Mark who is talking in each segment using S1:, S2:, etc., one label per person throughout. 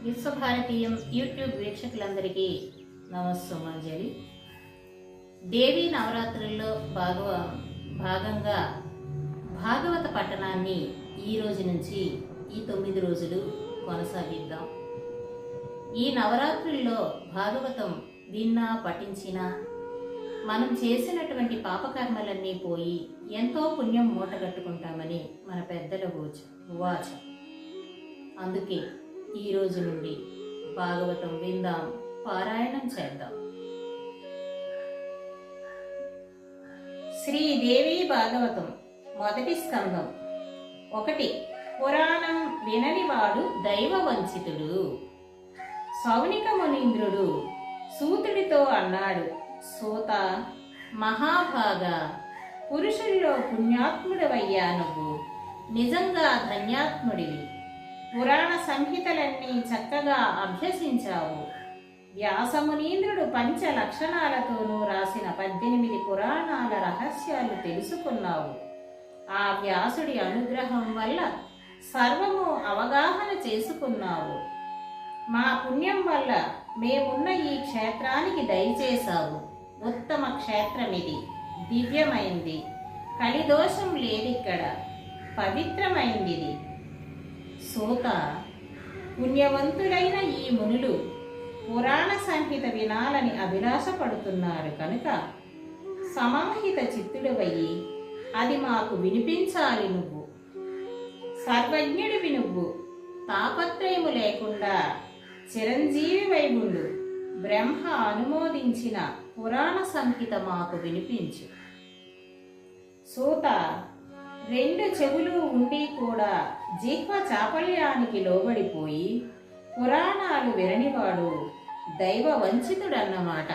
S1: విశ్వభారతీయం YouTube వీక్షకులందరికీ నమస్సుమాంజలి. దేవీ నవరాత్రుల్లో భాగంగా భాగవత పఠనాన్ని ఈ రోజు నుంచి ఈ 9 రోజులు కొనసాగిద్దాం. ఈ నవరాత్రుల్లో భాగవతం విన్నా పఠించినా మనం చేసినటువంటి పాపకర్మలన్నీ పోయి ఎంతో పుణ్యం మూటగట్టుకుంటామని మన పెద్దల ఉవాచ. అందుకే ఈ రోజు నుండి భాగవతం విందాం, పారాయణం చేద్దాం. శ్రీదేవి భాగవతం మొదటి స్కందం. 1. పురాణం విననివాడు దైవ వంచితుడు. సౌనిక మునీంద్రుడు సూతుడితో అన్నాడు, సూత, మహాభాగ, పురుషుల్లో పుణ్యాత్ముడవయ్యా నువ్వు, నిజంగా ధన్యాత్ముడివి. పురాణ సంహితలన్నీ చక్కగా అభ్యసించావు. వ్యాసమునీంద్రుడు 5 లక్షణాలతోనూ రాసిన 18 పురాణాల రహస్యాలు తెలుసుకున్నావు. ఆ వ్యాసుడి అనుగ్రహం వల్ల సర్వము అవగాహన చేసుకున్నావు. మా పుణ్యం వల్ల మేమున్న ఈ క్షేత్రానికి దయచేశావు. ఉత్తమ క్షేత్రమిది, దివ్యమైంది, కలిదోషం లేదిక్కడ, పవిత్రమైందిది. సూత, పుణ్యవంతుడైన ఈ మునులు పురాణ సంహిత వినాలని అభిలాషపడుతున్నారు కనుక సమాహిత చిత్తుడవయ్యి అది మాకు వినిపించాలి. నువ్వు సర్వజ్ఞుడివి, నువ్వు తాపత్రయము లేకుండా చిరంజీవి వైగుండు. బ్రహ్మ అనుమోదించిన పురాణ సంహిత మాకు వినిపించు. సూత, 2 చెవులు ఉండి కూడా జిహ్వ చాపల్యానికి లోబడిపోయి పురాణాలు విననివాడు దైవ వంచితుడన్నమాట.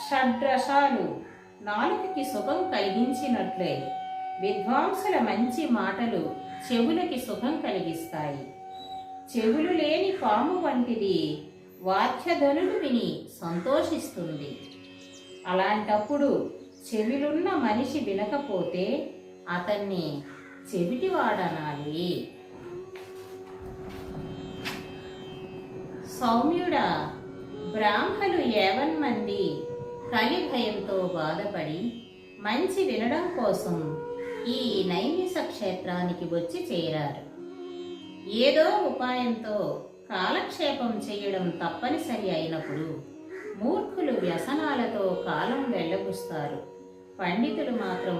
S1: షడ్రసాలు నాలుకకి సుఖం కలిగించినట్లే విద్వాంసుల మంచి మాటలు చెవులకి సుఖం కలిగిస్తాయి. చెవులు లేని పాము వంటిది వాద్యధనులు విని సంతోషిస్తుంది. అలాంటప్పుడు చెవిలున్న మనిషి వినకపోతే అతన్ని చెవిటివాడనాలి. సౌమ్యుడా, బ్రాహ్మలు 50 మంది కలి భయంతో బాధపడి మంచి వినడం కోసం ఈ నైమిష క్షేత్రానికి వచ్చి చేరారు. ఏదో ఉపాయంతో కాలక్షేపం చేయడం తప్పనిసరి అయినప్పుడు మూర్ఖులు వ్యసనాలతో కాలం వెళ్ళబుస్తారు. పండితులు మాత్రం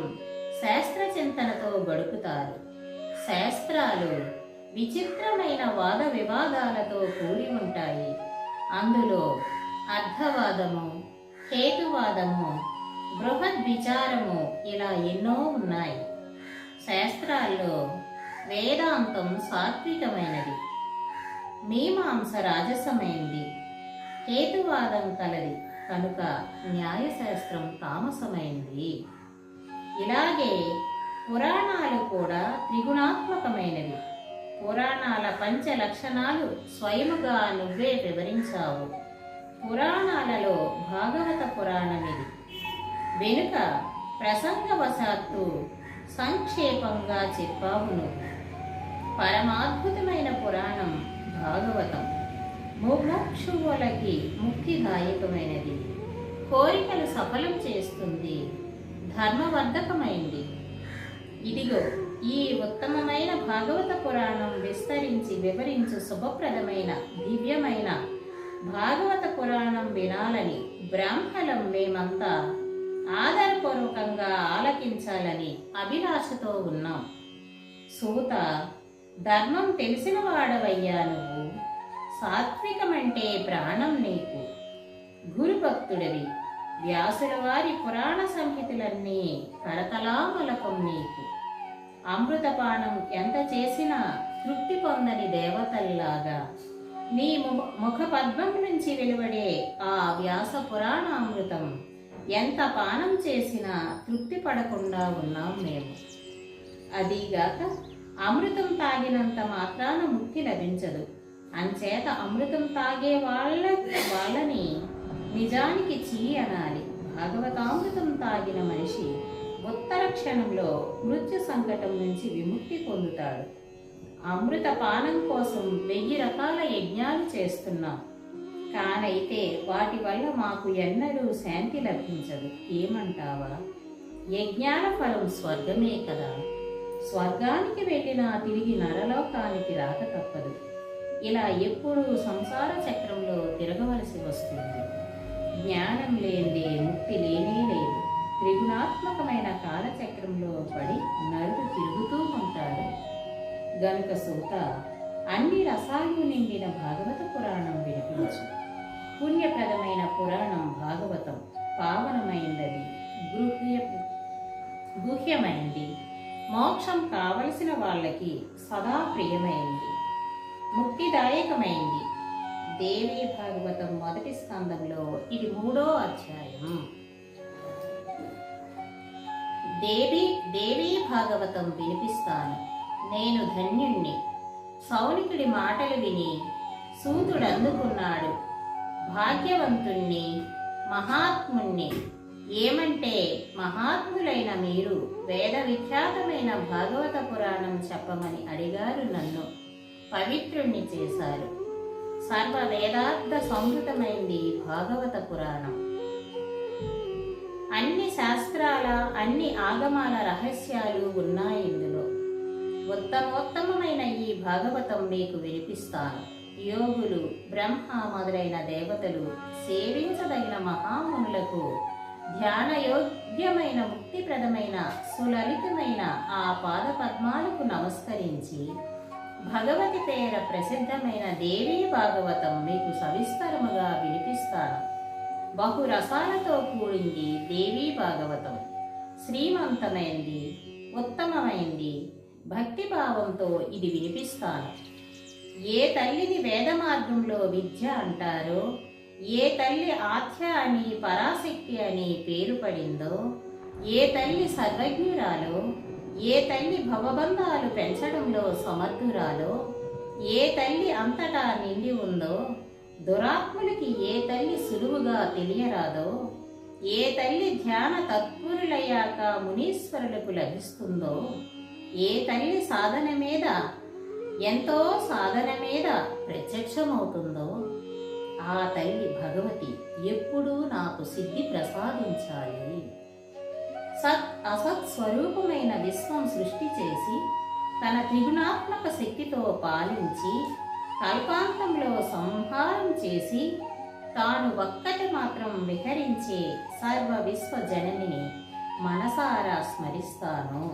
S1: శాస్త్ర చింతనతో గడుపుతారు. శాస్త్రాలు విచిత్రమైన వాద వివాదాలతో కూడి ఉంటాయి. అందులో అర్థవాదము, హేతువాదము, బృహద్ విచారము ఇలా ఎన్నో ఉన్నాయి. శాస్త్రాల్లో వేదాంతం సాత్వికమైనది, మీమాంస రాజసమైంది, హేతువాదం కలది కనుక న్యాయశాస్త్రం తామసమైంది. ఇలాగే పురాణాలు కూడా త్రిగుణాత్మకమైనవి. పురాణాల 5 లక్షణాలు స్వయముగా నువ్వే వివరించావు. పురాణాలలో భాగవత పురాణమిది. వెనుక ప్రసంగవశాత్తు సంక్షేపంగా చెప్పావు నువ్వు. పరమాద్భుతమైన పురాణం భాగవతం ముముక్షువులకి ముక్తిదాయకమైనది, కోరికలు సఫలం చేస్తుంది, ధర్మవర్ధకమైంది. ఇదిగో ఈ ఉత్తమమైన భాగవత పురాణం విస్తరించి వివరించు శుభప్రదమైన దివ్యమైన భాగవత పురాణం వినాలని బ్రాహ్మణం మేమంతా ఆదరపూర్వకంగా ఆలకించాలని అభిలాషతో ఉన్నాం. సూత, ధర్మం తెలిసిన వాడవయ్యా నువ్వు. సాత్వికమంటే ప్రాణం నీకు. గురుభక్తుడివి. వ్యాసుల వారి పురాణ సంహితులన్నీ కరతలామలకం నీకు. అమృతపానం ఎంత చేసినా తృప్తి పొందని దేవతల్లాగా నీ ముఖ పద్మం నుంచి వెలువడే ఆ వ్యాస పురాణామృతం ఎంత పానం చేసినా తృప్తి పడకుండా ఉన్నాం మేము. అదీగాక అమృతం తాగినంత మాత్రాన ముక్తి లభించదు. అంచేత అమృతం తాగే వాళ్ళని నిజానికి చీ అనాలి. భాగవతామృతం తాగిన మనిషి ఉత్తర క్షణంలో మృత్యు సంకటం నుంచి విముక్తి పొందుతాడు. అమృత పానం కోసం 1000 రకాల యజ్ఞాలు చేస్తున్నాం. కానైతే వాటి వల్ల మాకు ఎన్నడూ శాంతి లభించదు. ఏమంటావా? యజ్ఞాల ఫలం స్వర్గమే కదా. స్వర్గానికి వెళ్ళినా తిరిగి నరలోకానికి రాక తప్పదు. ఇలా ఎప్పుడూ సంసార చక్రంలో తిరగవలసి వస్తుంది. జ్ఞానం లేనిదే ముక్తి లేనే లేదు. త్రిగుణాత్మకమైన కాలచక్రంలో పడి నరుడు తిరుగుతూ ఉంటాడు. గనుక సూత, అన్ని రసాలు నిండిన భాగవత పురాణం వినిపించు. పుణ్యప్రదమైన పురాణం భాగవతం పావనమైనది, గుహ్యమైంది, మోక్షం కావలసిన వాళ్ళకి సదా ప్రియమైంది, ముక్తిదాయకమైంది. దేవీ భాగవతం మొదటి స్కందంలో ఇది 3వ అధ్యాయం. దేవీ భాగవతం వినిపిస్తాను. నేను ధన్యుణ్ణి. సౌనికుడి మాటలు విని సూతుడు అందుకున్నాడు. భాగ్యవంతుణ్ణి, మహాత్ముణ్ణి. ఏమంటే, మహాత్ములైన మీరు వేద విఖ్యాతమైన భాగవత పురాణం చెప్పమని అడిగారు. నన్ను పవిత్రుణ్ణి చేశారు. సర్వ వేదార్థ సంహృతమైంది భాగవత పురాణం. అన్ని శాస్త్రాల, అన్ని ఆగమాల రహస్యాలు ఉన్నాయి ఇందులో. ఉత్తమోత్తమైన ఈ భాగవతం మీకు వినిపిస్తాను. యోగులు, బ్రహ్మ మొదలైన దేవతలు, సేవించదగిన మహామునులకు ధ్యానయోగ్యమైన ముక్తిప్రదమైన సులలితమైన ఆ పాద పద్మాలకు నమస్కరించి భగవతి పేర ప్రసిద్ధమైన దేవీ భాగవతం మీకు సవిస్తరముగా వినిపిస్తాను. బహురసాలతో కూడింది దేవీ భాగవతం. శ్రీమంతమైంది, ఉత్తమమైంది. భక్తిభావంతో ఇది వినిపిస్తాను. ఏ తల్లిని వేద మార్గంలో విద్య అంటారో, ఏ తల్లి ఆధ్య అని, పరాశక్తి అని పేరు పడిందో, ఏ తల్లి సర్వజ్ఞురాలో, ఏ తల్లి భవబంధాలు పెంచడంలో సమర్థురాలో, ఏ తల్లి అంతటా నిండి ఉందో, దురాత్ములకి ఏ తల్లి సులువుగా తెలియరాదో, ఏ తల్లి ధ్యాన తత్పరులయ్యాక మునీశ్వరులకు లభిస్తుందో, ఏ తల్లి సాధన మీద, ఎంతో సాధన మీద ప్రత్యక్షమవుతుందో, ఆ తల్లి భగవతి ఎప్పుడూ నాకు సిద్ధి ప్రసాదించాలి. అసత్ స్వరూపమైన విశ్వం సృష్టి చేసి తన త్రిగుణాత్మక శక్తితో పాలించి కల్పాంతంలో సంహారం చేసి తాను ఒక్కటి మాత్రం విహరించే సర్వ విశ్వ జననిని మనసారా స్మరిస్తాను.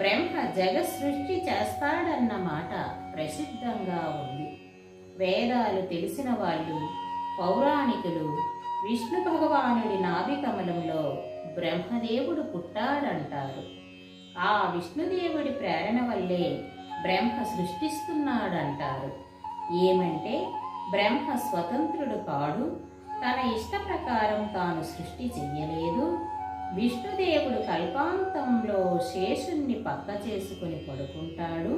S1: బ్రహ్మ జగత్ సృష్టి చేస్తాడన్న మాట ప్రసిద్ధంగా ఉంది. వేదాలు తెలిసిన వాళ్ళు, పౌరాణికులు విష్ణు భగవానుడి నాభికమలంలో బ్రహ్మదేవుడు పుట్టాడంటారు. ఆ విష్ణుదేవుడి ప్రేరణ వల్లే బ్రహ్మ సృష్టిస్తున్నాడంటారు. ఏమంటే, బ్రహ్మ స్వతంత్రుడు కాడు, తన ఇష్ట ప్రకారం తాను సృష్టి చెయ్యలేదు. విష్ణుదేవుడు కల్పాంతంలో శేషుణ్ణి పక్క చేసుకుని పడుకుంటాడు.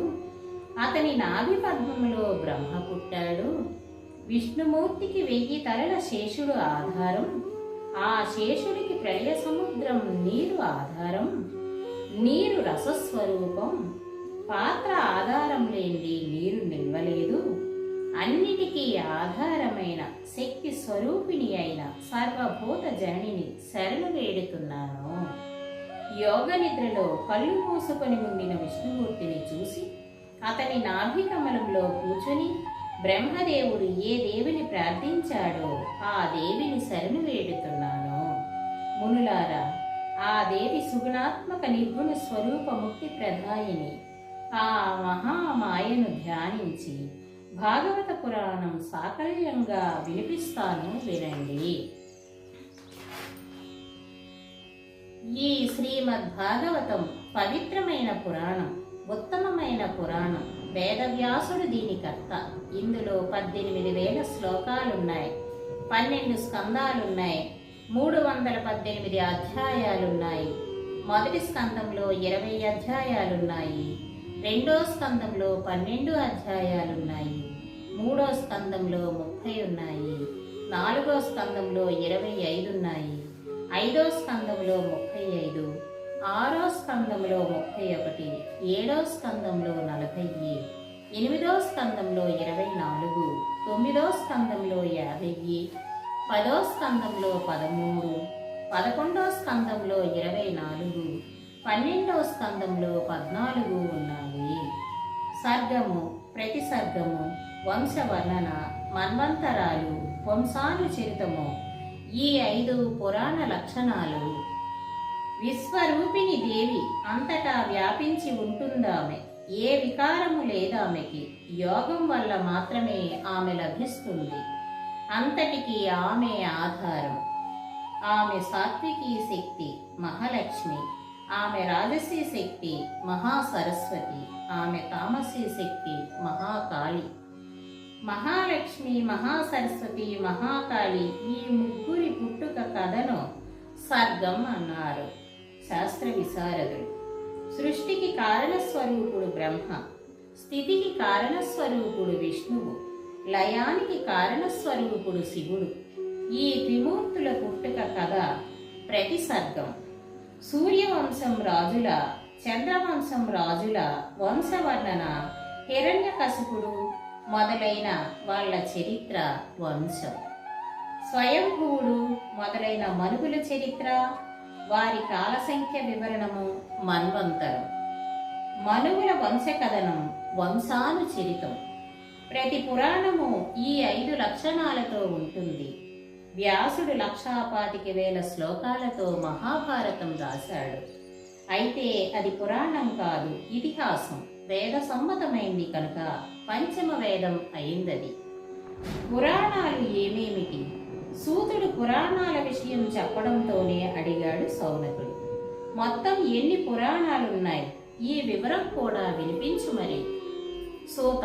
S1: అతని నాభి పద్మములో బ్రహ్మ పుట్టాడు. విష్ణుమూర్తికి 1000 తలల శేషుడు ఆధారం. ఆ శేషుడికి ప్రళయ సముద్రం నీరు ఆధారం. నీరు రసస్వరూపం. పాత్ర ఆధారం లేనిది నీరు నిల్వలేదు. అన్నిటికీ ఆధారమైన శక్తి స్వరూపిణి అయిన సర్వభూత జననిని శరణు వేడుతున్నాను. యోగ నిద్రలో కళ్ళు మూసుకొని ఉండిన విష్ణుమూర్తిని చూసి అతని నాభికమలంలో కూర్చుని బ్రహ్మదేవుడు ఏ దేవిని ప్రార్థించాడో ఆ దేవిని శరణు వేడుతున్నాను. మునులారా, ఆ దేవి సుగుణాత్మక నిర్గుణ స్వరూప ముక్తి ప్రదాయిని ఆ మహామాయను ధ్యానించి భాగవత పురాణం సాకల్యంగా వినిపిస్తాను, వినండి. ఈ శ్రీమద్ భాగవతం పవిత్రమైన పురాణం, ఉత్తమమైన పురాణం. వేదవ్యాసుడు దీని కర్త. ఇందులో 18,000 శ్లోకాలున్నాయి, 12 స్కందాలున్నాయి, 318 అధ్యాయాలున్నాయి. మొదటి స్కందంలో 20 అధ్యాయాలున్నాయి, రెండో స్కందంలో 12 అధ్యాయాలున్నాయి, మూడో స్కందంలో 30 ఉన్నాయి, నాలుగో స్కందంలో 25 ఉన్నాయి, ఐదో స్కందంలో 35, ఆరో స్కందంలో 31, ఏడో స్కందంలో 40, 8వ స్కందంలో 24, 9వ స్కందంలో 50, 10వ స్కందంలో 13, 11వ స్కందంలో 24, 12వ స్కందంలో 14 ఉన్నాయి. సర్గము, ప్రతిసర్గము, వంశవర్ణన, మన్వంతరాలు, వంశానుచరితము ఈ 5 పురాణ లక్షణాలు. విశ్వరూపిణి దేవి అంతటా వ్యాపించి ఉంటుందామె. ఏ వికారము లేదామెకి. యోగం వల్ల మాత్రమే ఆమె లభిస్తుంది. అంతటికి ఆమె ఆధారం. ఆమె సాత్వికీ శక్తి మహాలక్ష్మి, ఆమె రాజసీ శక్తి మహాసరస్వతి, ఆమె తామసీ శక్తి మహాకాళి. మహాలక్ష్మి, మహాసరస్వతి, మహాకాళి ఈ ముగ్గురి పుట్టుక కథను సర్గం అన్నారు శాస్త్ర విశారదులు. సృష్టికి కారణస్వరూపుడు బ్రహ్మ, స్థితికి కారణస్వరూపుడు విష్ణువు, లయానికి కారణస్వరూపుడు శివుడు. ఈ త్రిమూర్తుల పుట్టుక కథ ప్రతిసర్గం. సూర్యవంశం రాజుల, చంద్రవంశం రాజుల వంశవర్ణన, హిరణ్యకశిపుడు మొదలైన వాళ్ళ చరిత్ర వంశం. స్వయంభువుడు మొదలైన మనుగుల చరిత్ర, వారి కాలసంఖ్య వివరణము మన్వంతరం. మనుగుల వంశకథనం వంశానుచరితం. ప్రతి పురాణము ఈ 5 లక్షణాలతో ఉంటుంది. వ్యాసుడు 1,25,000 శ్లోకాలతో మహాభారతం రాశాడు. అయితే అది పురాణం కాదు, ఇతిహాసం. వేద సమ్మతమైంది కనుక పంచమ వేదం అయిందది. పురాణాలు ఏమేమిటి? సూతుడు పురాణాల విషయం చెప్పడంతోనే అడిగాడు సౌనకుడు. మొత్తం ఎన్ని పురాణాలున్నాయి? ఈ వివరం కూడా వినిపించు మరి. సూత,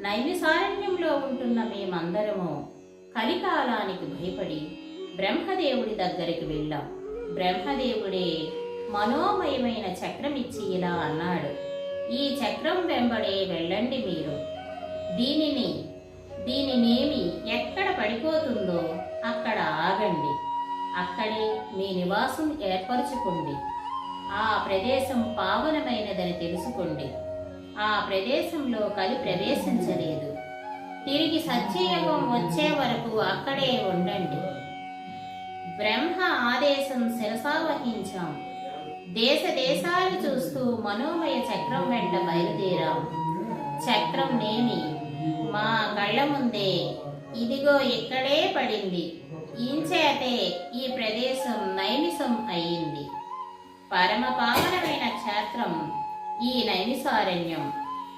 S1: నైమిసారణ్యంలో ఉంటున్న మేమందరము కలికాలానికి భయపడి బ్రహ్మదేవుడి దగ్గరికి వెళ్ళాం. బ్రహ్మదేవుడే మనోమయమైన చక్రం ఇచ్చి ఇలా అన్నాడు: ఈ చక్రం వెంబడే వెళ్ళండి మీరు. దీనినేమి ఎక్కడ పడిపోతుందో అక్కడ ఆగండి. అక్కడే మీ నివాసం ఏర్పరచుకోండి. ఆ ప్రదేశం పావనమైనదని తెలుసుకోండి. ఆ ప్రదేశంలో కలి ప్రవేశించలేదు. తిరిగి సత్యయుగం వచ్చే వరకు అక్కడే ఉండండి. బ్రహ్మ ఆదేశం శిరసావహించాం. దేశ దేశాలు చూస్తూ మనోమయ చక్రం వెంట బయలుదేరాం. చక్రం నేమి మా కళ్ళ ముందే ఇదిగో ఇక్కడే పడింది. ఇంచేతే ఈ ప్రదేశం నైమిసం అయింది. పరమ పావనమైన క్షేత్రం ఈ నైమిసారణ్యం.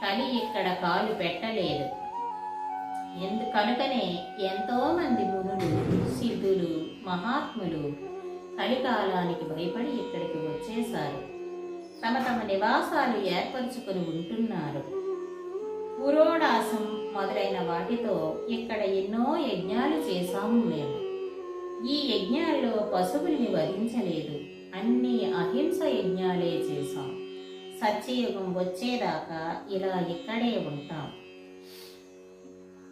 S1: కలి ఇక్కడ కాలు పెట్టలేదు. కనుకనే ఎంతో మంది మునులు, సిద్ధులు, మహాత్ములు కలికాలానికి భయపడి ఇక్కడికి వచ్చేశారు. తమ తమ నివాసాలు ఏర్పరచుకుని ఉంటున్నారు. పురోడాసం మొదలైన వాటితో ఇక్కడ ఎన్నో యజ్ఞాలు చేశాము మేము. ఈ యజ్ఞాల్లో పశువుల్ని వధించలేదు. అన్ని అహింస యజ్ఞాలే చేశాం. సత్యయుగం వచ్చేదాకా ఇలా ఇక్కడే ఉంటాం.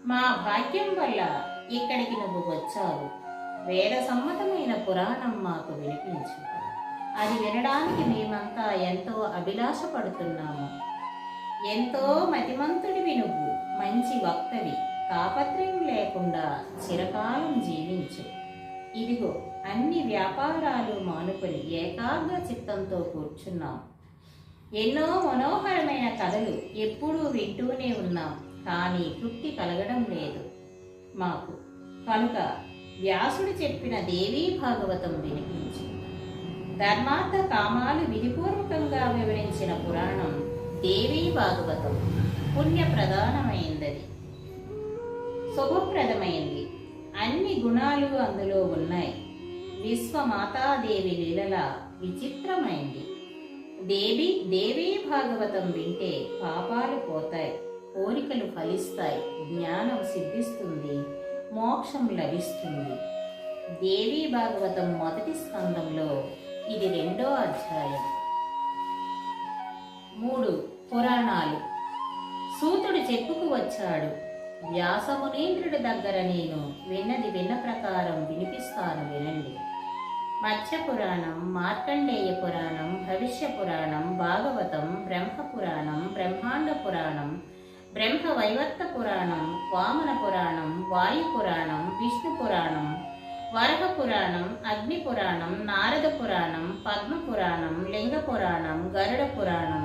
S1: మా భాగ్యం వల్ల ఇక్కడికి నువ్వు వచ్చావు. వేద సమ్మతమైన పురాణం మాకు వినిపించు. అది వినడానికి మేమంతా ఎంతో అభిలాష పడుతున్నాము. ఎంతో మతిమంతుడివి నువ్వు, మంచి వక్తవి. తాపత్రయం లేకుండా చిరకాలం జీవించు. ఇదిగో అన్ని వ్యాపారాలు మానుకొని ఏకాగ్ర చిత్తంతో కూర్చున్నాం. ఎన్నో మనోహరమైన కథలు ఎప్పుడూ వింటూనే ఉన్నాం. కానీ తృప్తి కలగడం లేదు మాకు. కనుక వ్యాసుడు చెప్పిన దేవీ భాగవతం వినిపించు. ధర్మార్థ కామాలు విధిపూర్వకంగా వివరించిన పురాణం దేవీ భాగవతం. పుణ్యప్రధానమైందది, శుభప్రదమైంది. అన్ని గుణాలు అందులో ఉన్నాయి. విశ్వమాతాదేవి లీలల విచిత్రమైంది. దేవీ భాగవతం వింటే పాపాలు పోతాయి, కోరికలు ఫలిస్తాయి, జ్ఞానం సిద్ధిస్తుంది, మోక్షం లభిస్తుంది. దేవీ భాగవతం మొదటి స్కందంలో ఇది 2వ అధ్యాయం. 3 పురాణాలు. సూతుడు చెప్పుకు వచ్చాడు. వ్యాసమునీంద్రుడి దగ్గర నేను విన్నది విన్న ప్రకారం వినిపిస్తాను, వినండి. మత్స్య పురాణం, మార్కండేయ పురాణం, భవిష్య పురాణం, భాగవతం, బ్రహ్మ పురాణం, బ్రహ్మాండ పురాణం, బ్రహ్మ వైవర్త పురాణం, వామన పురాణం, వాయు పురాణం, విష్ణు పురాణం, వరహ పురాణం, అగ్ని పురాణం, నారద పురాణం, పద్మ పురాణం, లింగ పురాణం, గరుడ పురాణం,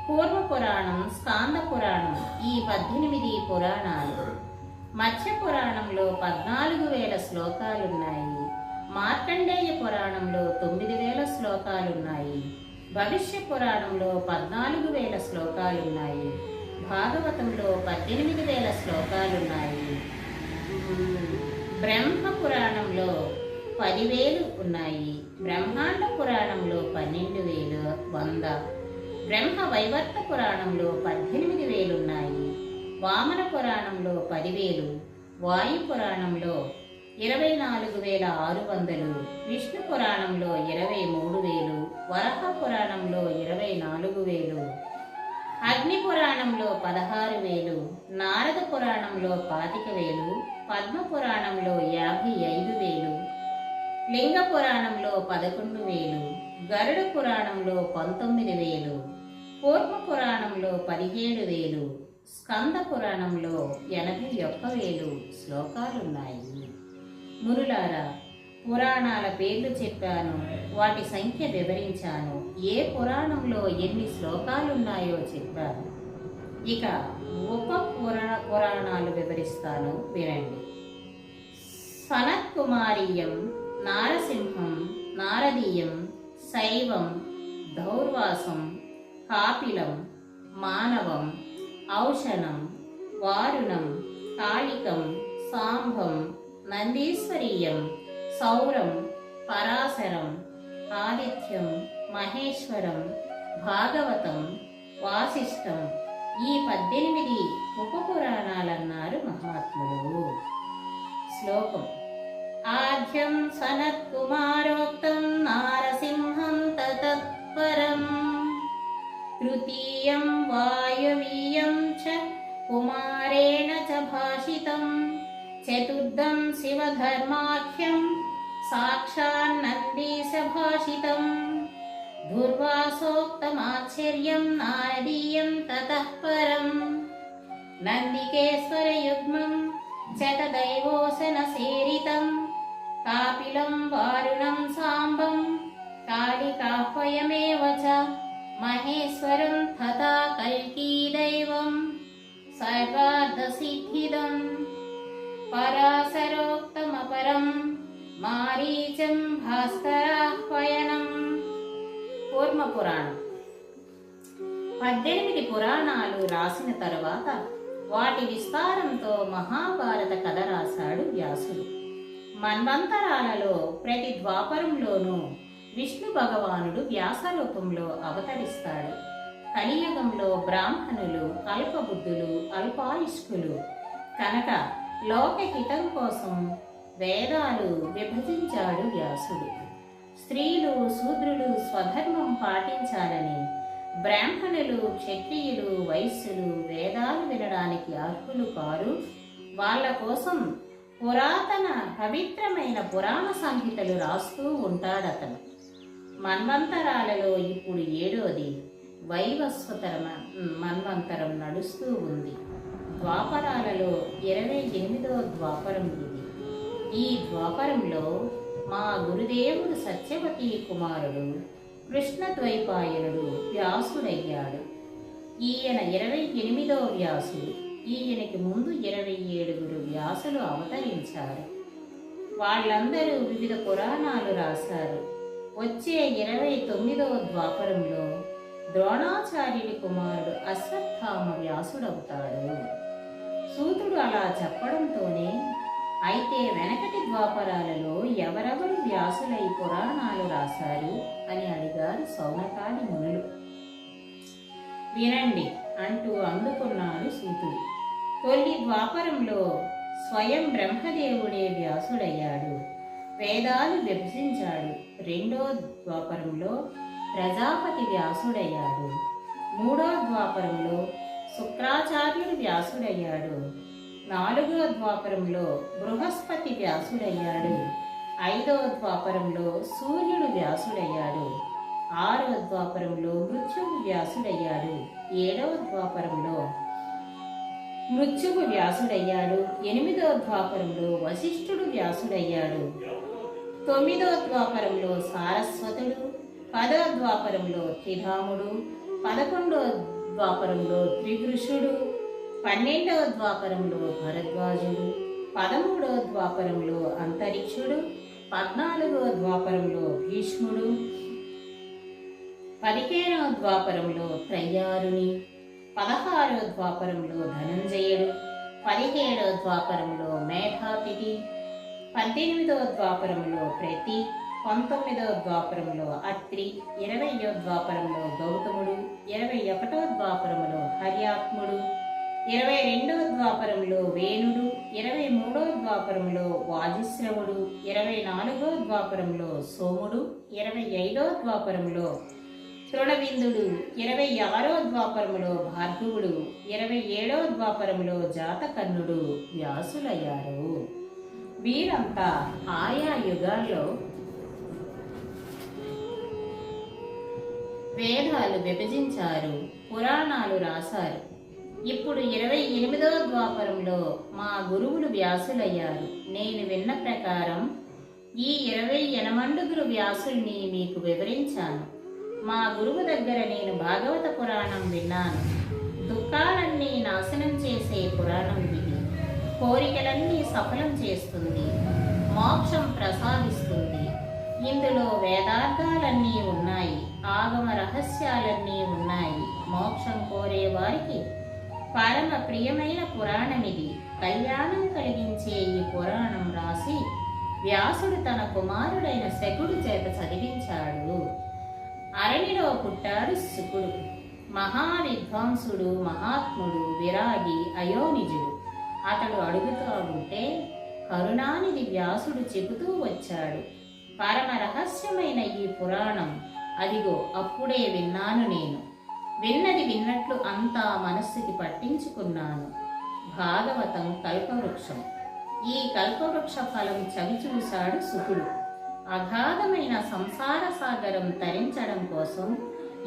S1: కూర్మ పురాణం, స్కాంద పురాణం, ఈ 18 పురాణాలు. మత్స్య పురాణంలో 14,000 శ్లోకాలున్నాయి. మార్కండేయ పురాణంలో 9,000 శ్లోకాలున్నాయి. భవిష్య పురాణంలో 14,000 శ్లోకాలున్నాయి. భాగవతంలో 18,000 శ్లోకాలున్నాయి. బ్రహ్మ పురాణంలో 10,000 ఉన్నాయి. బ్రహ్మాండ పురాణంలో 12,100. బ్రహ్మ వైవర్త పురాణంలో 18,000 ఉన్నాయి. వామన పురాణంలో 10,000. వాయు పురాణంలో 24,600. విష్ణు పురాణంలో 23,000. వరహ పురాణంలో 24,000. అగ్ని పురాణంలో 16,000. నారద పురాణంలో 25,000. పద్మ పురాణంలో 55,000. లింగ పురాణంలో 11,000. గరుడ పురాణంలో 19,000. కూర్మ పురాణంలో 17,000. స్కంద పురాణంలో 81,000 శ్లోకాలున్నాయి. మునులారా, పురాణాల పేర్లు చెప్పాను, వాటి సంఖ్య వివరించాను, ఏ పురాణంలో ఎన్ని శ్లోకాలున్నాయో చెప్పాను. ఇక ఉప పురాణాలు వివరిస్తాను, వినండి. సనత్కుమారీయం, నారసింహం, నారదీయం, శైవం, దౌర్వాసం, కాపిలం, మానవం, ఔషణం, వారుణం, కాళికం, సాంభం, నందీశ్వరీయం, సౌరం, పరాశరం, ఆదిత్యం, మహేశ్వరం, భాగవతం, వాసిష్టం, ఈ 18 ఉపపురాణాలన్నారు మహాత్ములు. శ్లోకం. ఆద్యం సనత్కుమారోక్తం నారసింహం తతఃపరం, తృతీయం వాయవీయం చ కుమారేణ చ భాషితం, చతుర్థం శివధర్మాఖ్యం సాక్షాన్నందీశ భాషితం, దుర్వాసోక్తమాశ్చర్యం నారదీయం తతః పరం, నందికేశ్వరయుగ్మం శతదైవోసన సేరితం, కాపిలం వారుణం సాంబం కాళికాహ్వయమేవ చ, మహేశ్వరం తథా కల్కీ దైవం సర్వార్థసిద్ధిదం, పరాశరోక్తమపరం మారీచం భాస్కరాహ్వయనం. కూర్మ పురాణం. 18 పురాణాలు రాసిన తరువాత వాటి విస్తారంతో మహాభారత కథ రాశాడు వ్యాసుడు. మన్వంతరాలలో ప్రతి ద్వాపరంలోనూ విష్ణు భగవానుడు వ్యాస రూపంలో అవతరిస్తాడు. కలియుగంలో బ్రాహ్మణులు అల్పబుద్ధులు, అల్పాయుష్కులు కనుక లోకహితం కోసం వేదాలు విభజించాడు వ్యాసుడు. స్త్రీలు, శూద్రులు స్వధర్మం పాటించాలని, బ్రాహ్మణులు, క్షత్రియులు, వైశ్యులు వేదాలు వినడానికి అర్హులు కారు. వాళ్ళ కోసం పురాతన పవిత్రమైన పురాణ సంహితలు రాస్తూ ఉంటాడతను. మన్వంతరాలలో ఇప్పుడు 7వది వైవస్వతర మన్వంతరం నడుస్తూ ఉంది. ద్వాపరాలలో 28వ ద్వాపరం ఇది. ఈ ద్వాపరంలో మా గురుదేవుడు సత్యవతి కుమారుడు కృష్ణద్వైపాయనుడు వ్యాసుడయ్యాడు. ఈయన 28వ వ్యాసుడు. ఈయనకి ముందు 27 వ్యాసులు అవతరించారు. వాళ్ళందరూ వివిధ పురాణాలు రాశారు. వచ్చే 29వ ద్వాపరంలో ద్రోణాచార్యుడి కుమారుడు అశ్వత్థామ వ్యాసుడవుతాడు. సూతుడు అలా చెప్పడంతోనే అయితే వెనకటి ద్వాపరాలలో ఎవరెవరు వ్యాసులై పురాణాలు రాశారు అని అడిగారు సౌనకాది మునులు. వినండి అంటూ అందుకున్నాడు సూతుడు. తొలి ద్వాపరంలో స్వయం బ్రహ్మదేవుడే వ్యాసుడయ్యాడు, వేదాలు విభజించాడు. 2వ ద్వాపరంలో ప్రజాపతి వ్యాసుడయ్యాడు. 3వ ద్వాపరంలో శుక్రాచార్యుడు వ్యాసుడయ్యాడు. 4వ ద్వాపరంలో బృహస్పతి వ్యాసుడయ్యాడు. 5వ ద్వాపరంలో సూర్యుడు వ్యాసుడయ్యాడు. 6వ ద్వాపరంలో మృత్యువు వ్యాసుడయ్యాడు. 7వ ద్వాపరంలో మృత్యువు వ్యాసుడయ్యాడు. 8వ ద్వాపరంలో వశిష్ఠుడు వ్యాసుడయ్యాడు. 9వ ద్వాపరంలో సారస్వతుడు, 10వ ద్వాపరంలో త్రిధాముడు, 11వ ద్వాపరంలో త్రిదృషుడు, 12వ ద్వాపరంలో భరద్వాజుడు, 13వ ద్వాపరంలో అంతరిక్షుడు, 14వ ద్వాపరంలో భీష్ముడు, 15వ ద్వాపరంలో త్రయ్యారుని, 16వ ద్వాపరంలో ధనంజయుడు, 17వ ద్వాపరంలో మేధాతిథి, 18వ ద్వాపరంలో ప్రతి, 19వ ద్వాపరంలో అత్రి, 20వ ద్వాపరంలో గౌతముడు, 21వ ద్వాపరంలో హర్యాత్ముడు, 22వ ద్వాపరంలో వేణుడు, 23వ ద్వాపరంలో వాజిశ్రవుడు, 24వ ద్వాపరంలో సోముడు, 25వ ద్వాపరంలో తృణబిందుడు, 26వ ద్వాపరంలో భార్గవుడు, 27వ ద్వాపరంలో జాతకర్ణుడు వ్యాసులయ్యారు. వీరంతా ఆయా యుగాల్లో వేదాలు విభజించారు, పురాణాలు రాశారు. ఇప్పుడు 28వ ద్వాపరంలో మా గురువులు వ్యాసులయ్యారు. నేను విన్న ప్రకారం ఈ 28 వ్యాసుల్ని మీకు వివరించాను. మా గురువు దగ్గర నేను భాగవత పురాణం విన్నాను. దుఃఖాలన్నీ నాశనం చేసే పురాణం ఇది. కోరికలన్నీ సఫలం చేస్తుంది, మోక్షం ప్రసాదిస్తుంది. ఇందులో వేదార్థాలన్నీ ఉన్నాయి, ఆగమ రహస్యాలన్నీ ఉన్నాయి. మోక్షం కోరే వారికి పరమ ప్రియమైన పురాణమిది. కళ్యాణం కలిగించే ఈ పురాణం రాసి వ్యాసుడు తన కుమారుడైన శకుడు చేత చదివించాడు. అరణిలో పుట్టాడు శుకుడు. మహావిద్వాంసుడు, మహాత్ముడు, విరాగి, అయోనిజుడు. అతడు అడుగుతూ ఉంటే కరుణానిధి వ్యాసుడు చెబుతూ వచ్చాడు. పరమ రహస్యమైన ఈ పురాణం అదిగో అప్పుడే విన్నాను నేను. విన్నది విన్నట్లు అంతా మనస్సుకి పట్టించుకున్నాను. భాగవతం కల్పవృక్షం. ఈ కల్పవృక్ష ఫలం చవి చూశాడు శుకుడు. అగాధమైన సంసార సాగరం తరించడం కోసం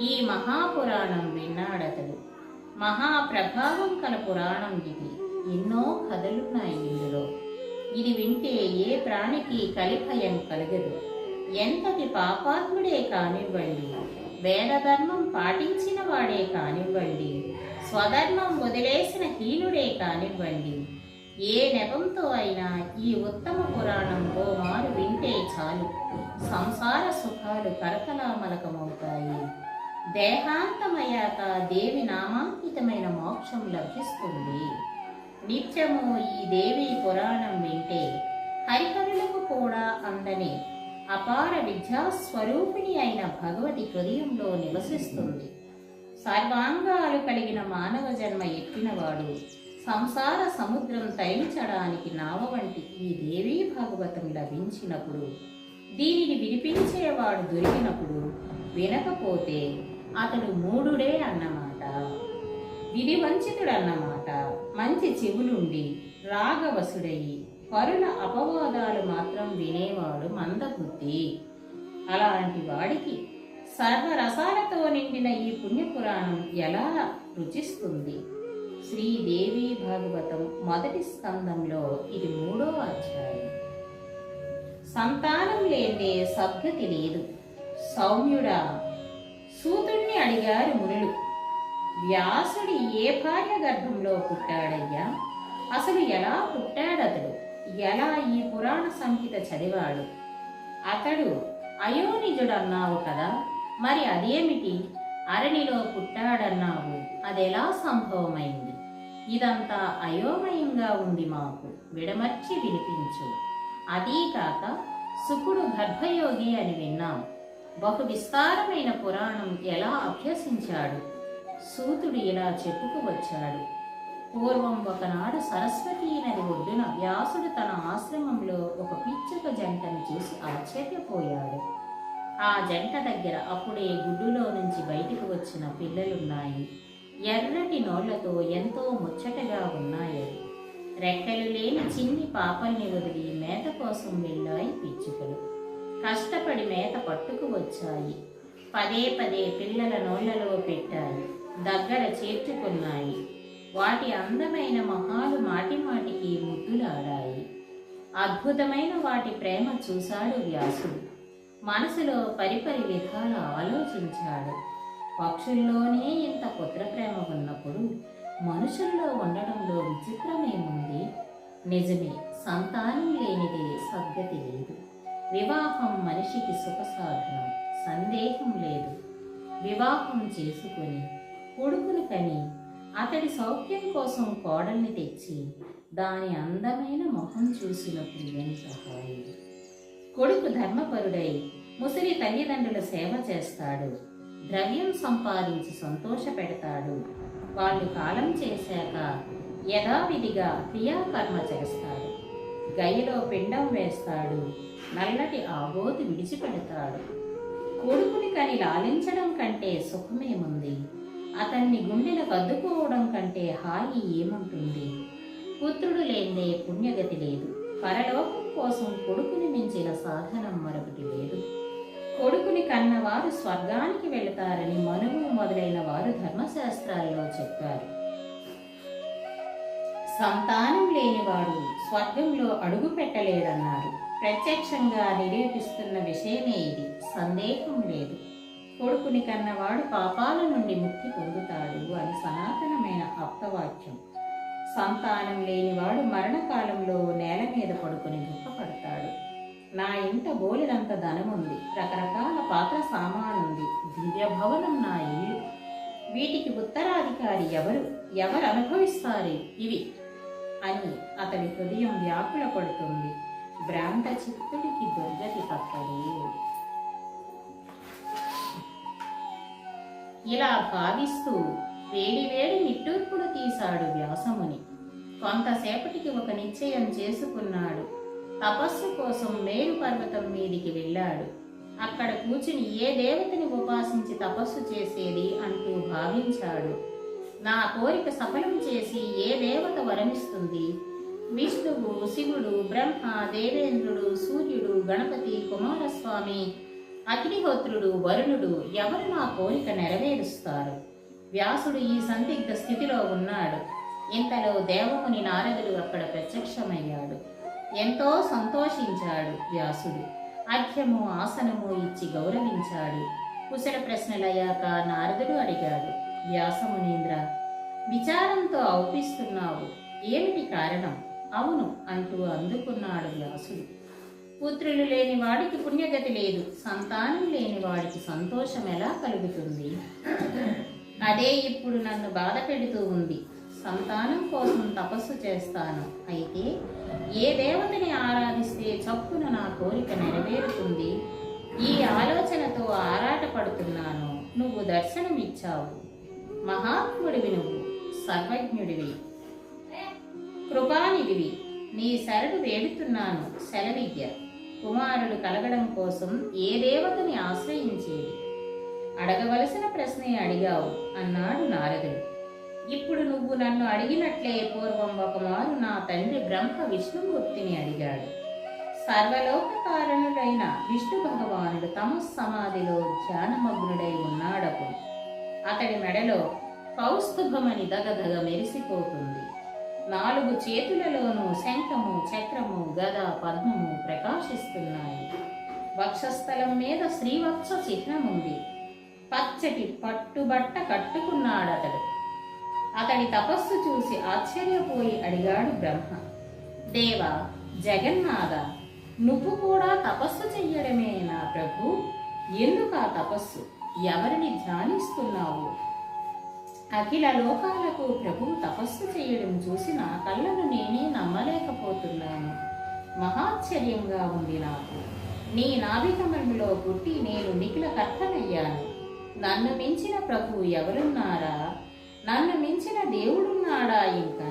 S1: ఈ మహాపురాణం విన్నాడతడు. మహాప్రభావం కల పురాణం ఇది. ఎన్నో కథలున్నాయి ఇందులో. ఇది వింటే ఏ ప్రాణికి కలిభయం కలగదు. ఎంతటి పాపాత్ముడే కానివ్వండి, వేదధర్మం పాటించిన వాడే కానివ్వండి, స్వధర్మం వదిలేసిన హీనుడే కానివ్వండి, ఏ నెపంతో అయినా ఈ ఉత్తమ పురాణం ఓ మారు వింటే చాలు సంసార సుఖాలు కరకలామలకమవుతాయి. దేహాంతమయ్యాక దేవి నామాంకితమైన మోక్షం లభిస్తుంది. నిత్యము ఈ దేవి పురాణం వింటే హరిహరులకు కూడా అందని అపార విద్యాస్వరూపిణి అయిన భగవతి హృదయంలో నివసిస్తుంది. సర్వాంగాలు కలిగిన మానవ జన్మ ఎత్తినవాడు సంసార సముద్రం తరించడానికి నావ వంటి ఈ దేవీ భాగవతం లభించినప్పుడు, దీనిని వినిపించేవాడు దొరికినప్పుడు వినకపోతే అతడు మూఢుడే అన్నమాట, విధివంచితుడన్నమాట. మంచి చెవులుండి రాగవసుడయి పరుల అపవాదాలు మాత్రం వినేవాడు మందబుద్ధి. అలాంటి వాడికి సర్వరసాలతో నిండిన ఈ పుణ్యపురాణం ఎలా రుచిస్తుంది? శ్రీదేవి భాగవతం మొదటి స్కందంలో ఇది 3వ అధ్యాయం. సంతానం లేదే సద్గతి లేదు. సౌమ్యుడా, సూతుణ్ణి అడిగారు మునులు. వ్యాసుడి ఏ భార్య గర్భంలో పుట్టాడయ్యా? అసలు ఎలా పుట్టాడతడు? ఎలా ఈ పురాణ సంహిత చదివాడు? అతడు అయోనిజుడన్నావు కదా, మరి అదేమిటి? అరణిలో పుట్టాడన్నావు, అదెలా సంభవమైంది? ఇదంతా అయోమయంగా ఉంది, మాకు విడమర్చి వినిపించు. అదీకాక శుకుడు గర్భయోగి అని విన్నాం. బహు విస్తారమైన పురాణం ఎలా అభ్యసించాడు? సూతుడు ఇలా చెప్పుకు వచ్చాడు. పూర్వం ఒకనాడు సరస్వతీ నది ఒడ్డున వ్యాసుడు తన ఆశ్రమంలో ఒక పిచ్చుక జంటను చూసి ఆశ్చర్యపోయాడు. ఆ జంట దగ్గర అప్పుడే గుడ్డులో నుంచి బయటికి వచ్చిన పిల్లలున్నాయి. ఎర్రటి నోళ్లతో ఎంతో ముచ్చటగా ఉన్నాయవి. రెక్కలు లేని చిన్ని పాపల్ని వదిలి మేత కోసం వెళ్ళాయి పిచ్చుకలు. కష్టపడి మేత పట్టుకు వచ్చాయి. పదే పదే పిల్లల నోళ్లలో పెట్టాయి, దగ్గర చేర్చుకున్నాయి. వాటి అందమైన మొహాలు మాటిమాటికి ముద్దులాడాయి. అద్భుతమైన వాటి ప్రేమ చూశాడు వ్యాసుడు. మనసులో పరిపరి విధాల ఆలోచించాడు. పక్షుల్లోనే ఇంత పుత్ర ప్రేమ ఉన్నప్పుడు మనుషుల్లో ఉండడంలో విచిత్రమేముంది? నిజమే, సంతానం లేనిదే సద్గతి లేదు. వివాహం మనిషికి సుఖసాధనం, సందేహం లేదు. వివాహం చేసుకుని కొడుకును కని అతడి సౌఖ్యం కోసం కోడల్ని తెచ్చి దాని అందమైన మొహం చూసినప్పుడు ఏమి సహాయం? కొడుకు ధర్మపరుడై ముసలి తల్లిదండ్రుల సేవ చేస్తాడు. ద్రవ్యం సంపాదించి సంతోష పెడతాడు. వాళ్ళు కాలం చేశాక యథావిధిగా క్రియాకర్మ చేస్తాడు. గయ్యలో పిండం వేస్తాడు. నల్లటి ఆబోతు విడిచిపెడతాడు. కొడుకుని కని లాలించడం కంటే సుఖమేముంది? అతన్ని గుండెలకు అద్దుకోవడం కంటే హాయి ఏముంటుంది? పుత్రుడు లేదే పుణ్యగతి లేదు. పరలోకం కోసం కొడుకుని మించిన సాధనం మరొకటి లేదు. కొడుకుని కన్నవారు స్వర్గానికి వెళతారని మనువు మొదలైన వారు ధర్మశాస్త్రాల్లో చెప్పారు. సంతానం లేనివాడు స్వర్గంలో అడుగు పెట్టలేడన్నారు. ప్రత్యక్షంగా నిరూపిస్తున్న విషయమే ఇది, సందేహం లేదు. కొడుకుని కన్నవాడు పాపాల నుండి ముక్తి పొందుతాడు అని సనాతనమైన ఆప్తవాక్యం. సంతానం లేనివాడు మరణకాలంలో నేల మీద పడుకుని దుఃఖపడతాడు. నా ఇంట బోలెడంత ధనముంది, రకరకాల పాత్ర సామానుంది, దివ్య భవనం నా ఇల్లు. వీటికి ఉత్తరాధికారి ఎవరు అనుభవిస్తారు ఇవి అని అతడి హృదయం వ్యాకుల పడుతుంది. భ్రాంత చిత్తుడికి దుర్గతి తప్పదు. ఇలా భావిస్తూ వేడి నిట్టూర్పులు తీశాడు వ్యాసముని. కొంతసేపటికి ఒక నిశ్చయం చేసుకున్నాడు. తపస్సు కోసం మేరు పర్వతం మీదికి వెళ్ళాడు. అక్కడ కూర్చుని ఏ దేవతని ఉపాసించి తపస్సు చేసేది అంటూ భావించాడు. నా కోరిక సఫలం చేసి ఏ దేవత వరమిస్తుంది? విష్ణువు, శివుడు, బ్రహ్మ, దేవేంద్రుడు, సూర్యుడు, గణపతి, కుమారస్వామి, అగ్నిహోత్రుడు, వరుణుడు ఎవరు నా కోరిక నెరవేరుస్తారు? వ్యాసుడు ఈ సందిగ్ధ స్థితిలో ఉన్నాడు. ఇంతలో దేవముని నారదుడు అక్కడ ప్రత్యక్షమయ్యాడు. ఎంతో సంతోషించాడు వ్యాసుడు. అర్ఘ్యము, ఆసనము ఇచ్చి గౌరవించాడు. కుశల ప్రశ్నలయ్యాక నారదుడు అడిగాడు, వ్యాసమునీంద్ర, విచారంతో ఔపిస్తున్నావు, ఏమిటి కారణం? అవును అంటూ అందుకున్నాడు వ్యాసుడు. పుత్రులు లేని వాడికి పుణ్యగతి లేదు. సంతానం లేని వాడికి సంతోషం ఎలా కలుగుతుంది? అదే ఇప్పుడు నన్ను బాధ పెడుతూ ఉంది. సంతానం కోసం తపస్సు చేస్తాను. అయితే ఏ దేవతని ఆరాధిస్తే చప్పున నా కోరిక నెరవేరుతుంది? ఈ ఆలోచనతో ఆరాటపడుతున్నాను. నువ్వు దర్శనమిచ్చావు. మహాత్ముడివి నువ్వు, సర్వజ్ఞుడివి, కృపానిధివి. నీ శరణు వేడుతున్నాను, సెలవిద్య. కుమారుడు కలగడం కోసం ఏ దేవతని ఆశ్రయించేది? అడగవలసిన ప్రశ్నే అడిగావు అన్నాడు నారదుడు. ఇప్పుడు నువ్వు నన్ను అడిగినట్లే పూర్వం ఒకమారు నా తండ్రి బ్రహ్మ విష్ణుమూర్తిని అడిగాడు. సర్వలోక కారణుడైన విష్ణు భగవానుడు తమ సమాధిలో ధ్యానమగ్నుడై ఉన్నాడప్పుడు. అతడి మెడలో కౌస్తుభమని దగదగ మెరిసిపోతుంది. 4 చేతులలోనూ శంఖము, చక్రము, గద, పద్మము ప్రకాశిస్తున్నాయి. వక్షస్థలం మీద శ్రీవత్స చిహ్నముంది. పచ్చటి పట్టుబట్ట కట్టుకున్నాడతడు. అతడి తపస్సు చూసి ఆశ్చర్యపోయి అడిగాడు బ్రహ్మ, దేవా, జగన్నాథ, నువ్వు కూడా తపస్సు చెయ్యడమే నా ప్రభు? ఎందుకు ఆ తపస్సు? ఎవరిని ధ్యానిస్తున్నావు? అఖిల లోకాలకు ప్రభువు తపస్సు చేయడం చూసి నా కళ్ళను నేనే నమ్మలేకపోతున్నాను. మహాశ్చర్యంగా ఉంది నాకు. నీ నాభికమణిలో పుట్టి నేను నిఖిల కర్తనయ్యాను. నన్ను మించిన ప్రభువు ఎవరున్నారా? నన్ను మించిన దేవుడున్నాడా? ఇంకా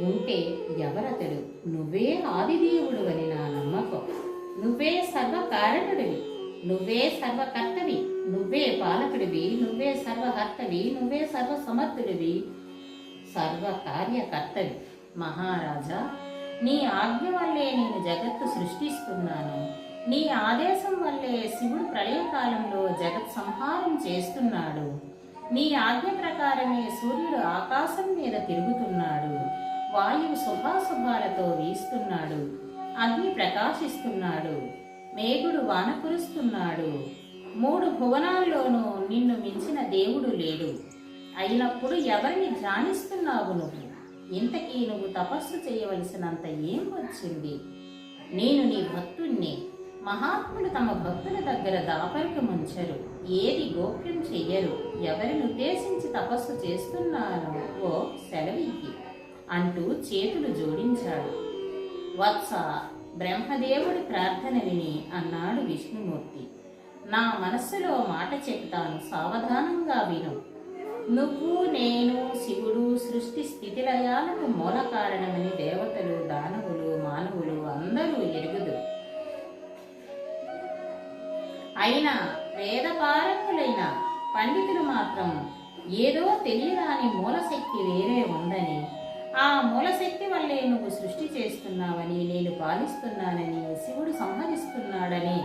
S1: ఉంటే ఎవరతడు? నువ్వే ఆదిదేవుడు అని నా నమ్మకం. నువ్వే సర్వకారణుడివి, నువ్వే సర్వకర్తవి, నువ్వే పాలకుడివి, నువ్వే సర్వహర్తవి, నువ్వే సర్వసమర్థుడివి, సర్వకార్యకర్తవి. మహారాజా, నీ ఆజ్ఞ వల్లే నేను జగత్తు సృష్టిస్తున్నాను. నీ ఆదేశం వల్లే శివుడు ప్రళయకాలంలో జగత్ సంహారం చేస్తున్నాడు. నీ ఆజ్ఞ ప్రకారమే సూర్యుడు ఆకాశం మీద తిరుగుతున్నాడు, వాయువు శుభాశుభాలతో వీస్తున్నాడు, అగ్ని ప్రకాశిస్తున్నాడు, మేఘుడు వాన కురుస్తున్నాడు. 3 భువనాల్లోనూ నిన్ను మించిన దేవుడు లేడు. అయినప్పుడు ఎవరిని ధ్యానిస్తున్నావు నువ్వు? ఇంతకీ నువ్వు తపస్సు చేయవలసినంత ఏం వచ్చింది? నేను నీ భక్తుణ్ణి. మహాత్ములు తమ భక్తుల దగ్గర దాపరికముంచరు, ఏది గోప్యం చెయ్యరు. ఎవరిని ఉద్దేశించి తపస్సు చేస్తున్నానో ఓ సెలవియ్యి అంటూ చేతులు జోడించాడు. వత్స, బ్రహ్మదేవుడి ప్రార్థన విని అన్నాడు విష్ణుమూర్తి. నా మనస్సులో మాట చెప్తాను, సావధానంగా విను. నువ్వు, నేను, శివుడు సృష్టి స్థితిలయాలకు మూల కారణమని దేవతలు, దానవులు, మానవులు అందరూ ఎరుగుదు. అయినా వేదపారకులైన పండితులు మాత్రం ఏదో తెలియరాని మూలశక్తి వేరే ఉందని, ఆ మూలశక్తి వల్లే నువ్వు సృష్టి చేస్తున్నావని, నేను పాలిస్తున్నానని, శివుడు సంహరిస్తున్నాడని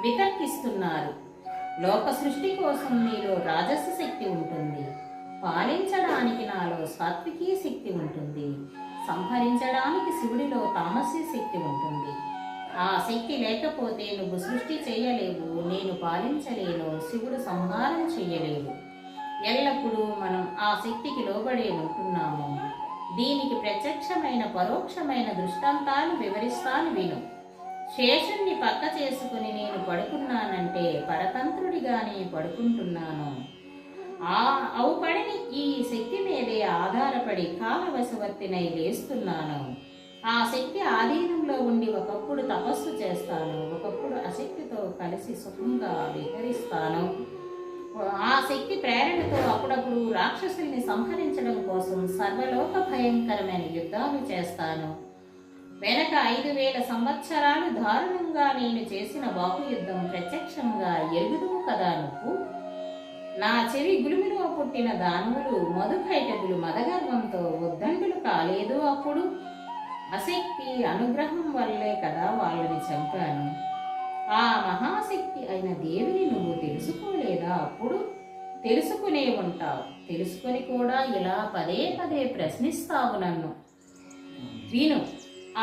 S1: వితర్కిస్తున్నారు. లోక సృష్టి కోసం నీలో రాజస శక్తి ఉంటుంది, పాలించడానికి నాలో సాత్వికీ శక్తి ఉంటుంది, సంహరించడానికి శివుడిలో తామసీ శక్తి ఉంటుంది. ఆ శక్తి లేకపోతే నువ్వు సృష్టి చేయలేవు, నేను పాలించలేను, శివుడు సంహారం చెయ్యలేవు. ఎల్లప్పుడూ మనం ఆ శక్తికి లోబడే ఉంటున్నాము. దీనికి ప్రత్యక్షమైన పరోక్షమైన దృష్టాంతాలు వివరిస్తాను విను. శేషుణ్ణి పక్క చేసుకుని నేను పడుకున్నానంటే పరతంత్రుడిగానే పడుకుంటున్నాను. అవుపడిని ఈ శక్తి మీదే ఆధారపడి కాలవశవర్తినై లేస్తున్నాను. ఆ శక్తి ఆధీనంలో ఉండి ఒకప్పుడు తపస్సు చేస్తాను, ఒకప్పుడు అశక్తితో కలిసి సుఖంగా విహరిస్తాను. ఆ శక్తి ప్రేరణతో అప్పుడప్పుడు రాక్షసుల్ని సంహరించడం కోసం సర్వలోక భయంకరమైన యుద్ధాలు చేస్తాను. వెనక 5000 సంవత్సరాలు దారుణంగా నేను చేసిన బాహుయుద్ధం ప్రత్యక్షంగా ఎరుగుదువు కదా నువ్వు. నా చెవి గులిమిలో పుట్టిన దానవులు మధుకైటకులు మదగర్వంతో ఉద్దండులు కాలేదు. అప్పుడు అశక్తి అనుగ్రహం వల్లే కదా వాళ్ళని చంపాను. ఆ మహాశక్తి అయిన దేవిని నువ్వు తెలుసుకోలేదా? అప్పుడు తెలుసుకునే ఉంటావు. తెలుసుకొని కూడా ఇలా పదే పదే ప్రశ్నిస్తావు నన్ను. విను,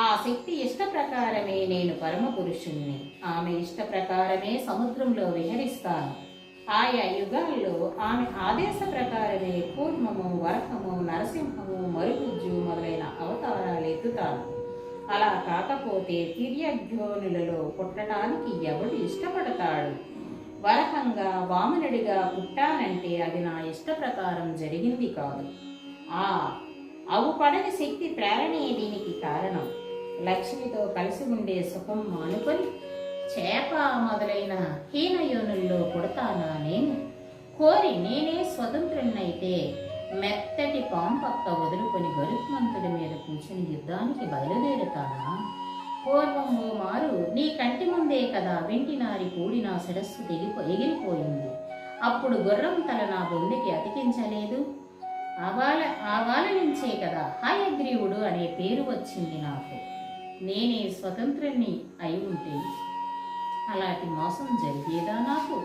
S1: ఆ శక్తి ఇష్ట ప్రకారమే నేను పరమ పురుషుణ్ణి. ఆమె ఇష్ట ప్రకారమే సముద్రంలో విహరిస్తాను. ఆయా యుగాల్లో ఆమె ఆదేశ ప్రకారమే కూర్మము, వరహము, నరసింహము, మరుగుజ్జు మొదలైన అవతారాలు ఎత్తుతాను. అలా కాకపోతే తిర్యజ్ఞోనులలో పుట్టడానికి ఎవడు ఇష్టపడతాడు? వరహంగా వామనుడిగా పుట్టానంటే అది నా ఇష్ట ప్రకారం జరిగింది కాదు. అవు పడని శక్తి ప్రేరణే దీనికి కారణం. లక్ష్మితో కలిసి ఉండే సుఖం మానుకొని చేప మొదలైన హీనయోనుల్లో పుడతానా నేను? కోరి నేనే స్వతంత్రున్నైతే మెత్తటి పాంపక్క వదులుకొని గరుత్మంతుడి మీద కూర్చుని యుద్ధానికి బయలుదేరుతానా? పూర్వం ఓ మారు నీ కంటి ముందే కదా వెంటినారి పూడి నా శిరస్సు ఎగిరిపోయింది. అప్పుడు గుర్రం తల నా బొందికి అతికించలేదు. ఆవాల నుంచే కదా హయగ్రీవుడు అనే పేరు వచ్చింది నాకు. నేనే స్వతంత్రుణ్ణి అయి ఉంటే అలాంటి మోసం జరిగేదా నాకు?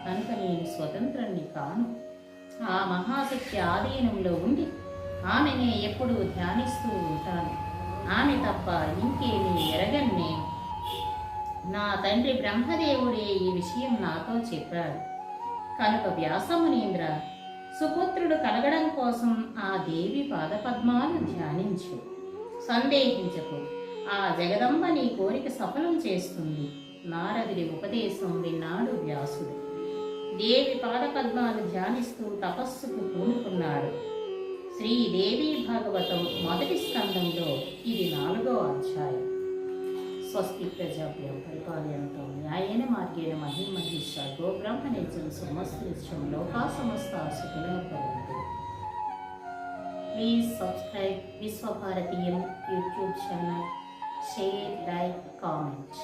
S1: కనుక నేను స్వతంత్రుణ్ణి కాను. ఆ మహాశక్తి ఆధీనంలో ఉండి ఆమెనే ఎప్పుడూ ధ్యానిస్తూ ఉంటాను. ఆమె తప్ప ఇంకేమీ ఎరగను నేను. నా తండ్రి బ్రహ్మదేవుడే ఈ విషయం నాతో చెప్పాడు. కనుక వ్యాసమునీంద్ర, సుపుత్రుడు కలగడం కోసం ఆ దేవి పాదపద్మాలు ధ్యానించు. సందేహించకు, ఆ జగదంబ నీ కోరిక సఫలం చేస్తుంది. నారదుడి ఉపదేశం విన్నాడు వ్యాసుడు. దేవి పాదపద్మాలు ధ్యానిస్తూ తపస్సుకు పూనుకున్నాడు. శ్రీదేవి భాగవతం మొదటి స్కందంలో ఇది 4వ అధ్యాయం. స్వస్తి ప్రజాభ్యం పరిపాలయంతో న్యాయేన మార్గేణ మహిమహిష గోబ్రాహ్మణేజం సమస్తం లోకా సమస్త సుఖినో భవంతు. Please subscribe Vishwabharatiyam YouTube channel. Share, like, comment.